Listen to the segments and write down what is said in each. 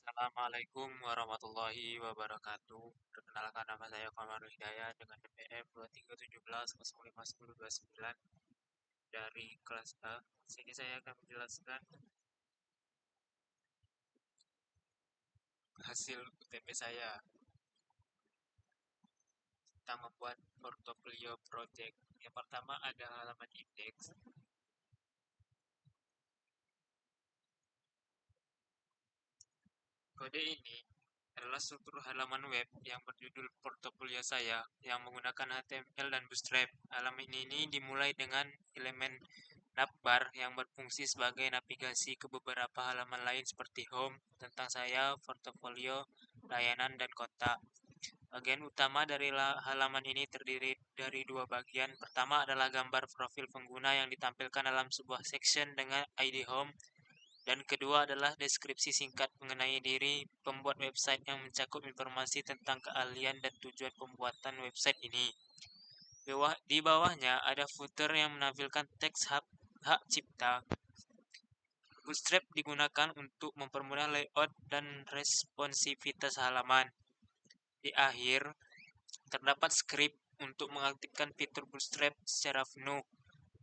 Assalamualaikum warahmatullahi wabarakatuh. Perkenalkan nama saya Kamarul Hidayat dengan NPM 2317 dari kelas A. Sini saya akan menjelaskan hasil UTP saya tentang membuat portofolio project. Yang pertama ada halaman indeks. Kode ini adalah struktur halaman web yang berjudul portofolio saya yang menggunakan HTML dan Bootstrap. Halaman ini dimulai dengan elemen navbar yang berfungsi sebagai navigasi ke beberapa halaman lain seperti home, tentang saya, portofolio, layanan, dan kontak. Bagian utama dari halaman ini terdiri dari dua bagian. Pertama adalah gambar profil pengguna yang ditampilkan dalam sebuah section dengan ID home, dan kedua adalah deskripsi singkat mengenai diri pembuat website yang mencakup informasi tentang keahlian dan tujuan pembuatan website ini. Di bawahnya ada footer yang menampilkan teks hak cipta. Bootstrap digunakan untuk mempermudah layout dan responsivitas halaman. Di akhir, terdapat script untuk mengaktifkan fitur Bootstrap secara penuh.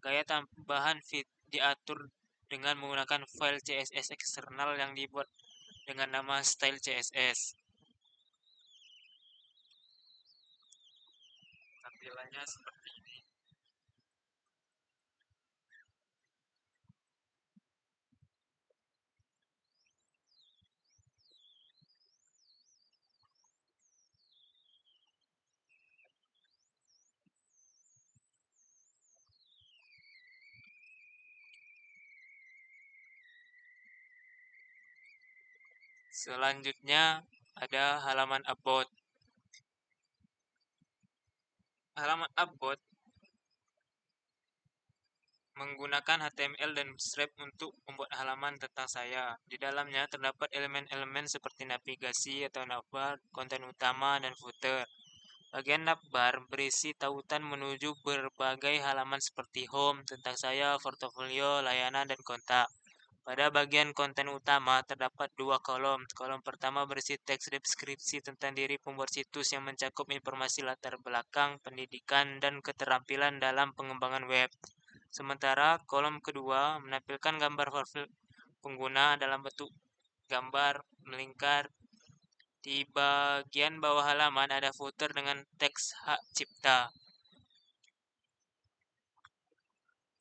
Gaya tambahan diatur dengan menggunakan file CSS eksternal yang dibuat dengan nama style CSS. Tampilannya seperti ini. Selanjutnya ada halaman about. Halaman about menggunakan HTML dan Bootstrap untuk membuat halaman tentang saya. Di dalamnya terdapat elemen-elemen seperti navigasi atau navbar, konten utama, dan footer. Bagian navbar berisi tautan menuju berbagai halaman seperti home, tentang saya, portofolio, layanan, dan kontak. Pada bagian konten utama terdapat dua kolom. Kolom pertama berisi teks deskripsi tentang diri pembuat situs yang mencakup informasi latar belakang, pendidikan, dan keterampilan dalam pengembangan web. Sementara kolom kedua menampilkan gambar profil pengguna dalam bentuk gambar melingkar. Di bagian bawah halaman ada footer dengan teks hak cipta.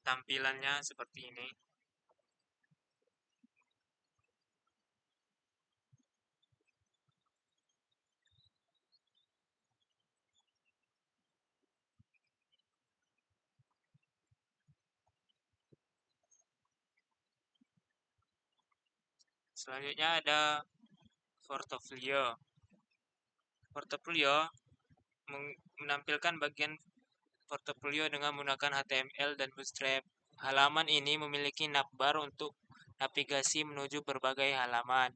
Tampilannya seperti ini. Selanjutnya ada portofolio. Portofolio menampilkan bagian portofolio dengan menggunakan HTML dan Bootstrap. Halaman ini memiliki navbar untuk navigasi menuju berbagai halaman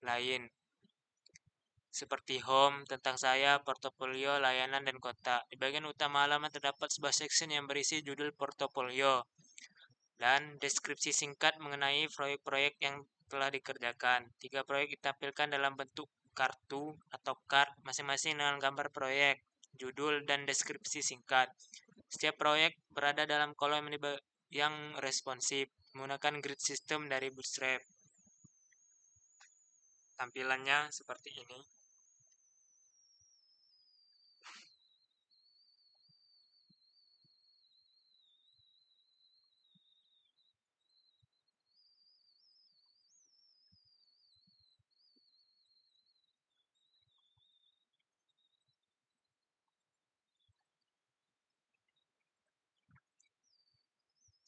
lain seperti home, tentang saya, portofolio, layanan, dan kontak. Di bagian utama halaman terdapat sebuah section yang berisi judul portofolio dan deskripsi singkat mengenai proyek-proyek yang telah dikerjakan. 3 proyek ditampilkan dalam bentuk kartu atau card masing-masing dengan gambar proyek, judul, dan deskripsi singkat. Setiap proyek berada dalam kolom yang responsif menggunakan grid system dari Bootstrap. Tampilannya seperti ini.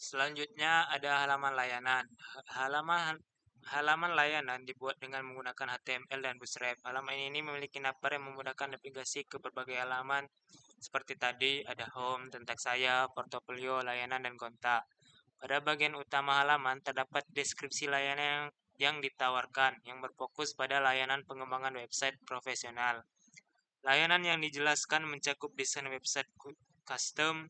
Selanjutnya ada halaman layanan. Halaman layanan dibuat dengan menggunakan HTML dan Bootstrap. Halaman ini memiliki navbar yang memudahkan navigasi ke berbagai halaman. Seperti tadi ada home, tentang saya, portofolio, layanan, dan kontak. Pada bagian utama halaman terdapat deskripsi layanan yang ditawarkan yang berfokus pada layanan pengembangan website profesional. Layanan yang dijelaskan mencakup desain website custom,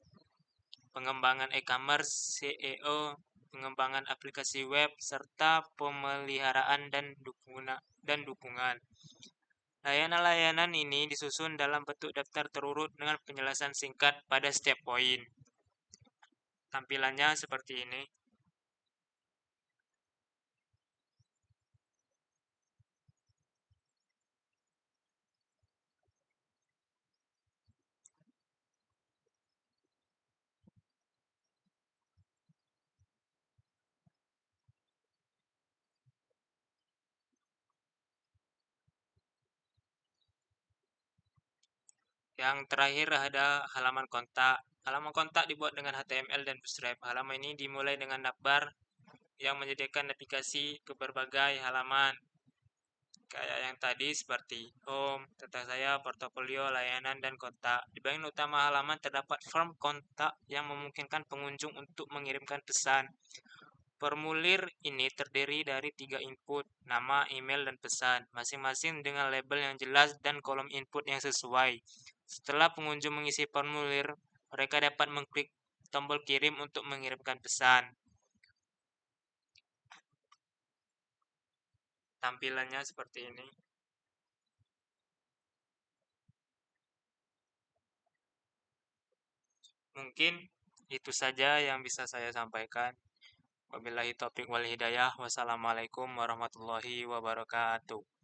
pengembangan e-commerce, SEO, pengembangan aplikasi web, serta pemeliharaan dan dukungan. Layanan-layanan ini disusun dalam bentuk daftar terurut dengan penjelasan singkat pada setiap poin. Tampilannya seperti ini. Yang terakhir ada halaman kontak. Halaman kontak dibuat dengan HTML dan Bootstrap. Halaman ini dimulai dengan navbar yang menyediakan navigasi ke berbagai halaman. Kayak yang tadi seperti home, tentang saya, portofolio, layanan, dan kontak. Di bagian utama halaman terdapat form kontak yang memungkinkan pengunjung untuk mengirimkan pesan. Formulir ini terdiri dari 3 input, nama, email, dan pesan, masing-masing dengan label yang jelas dan kolom input yang sesuai. Setelah pengunjung mengisi formulir, mereka dapat mengklik tombol kirim untuk mengirimkan pesan. Tampilannya seperti ini. Mungkin itu saja yang bisa saya sampaikan. Wabillahi taufiq wal hidayah. Wassalamualaikum warahmatullahi wabarakatuh.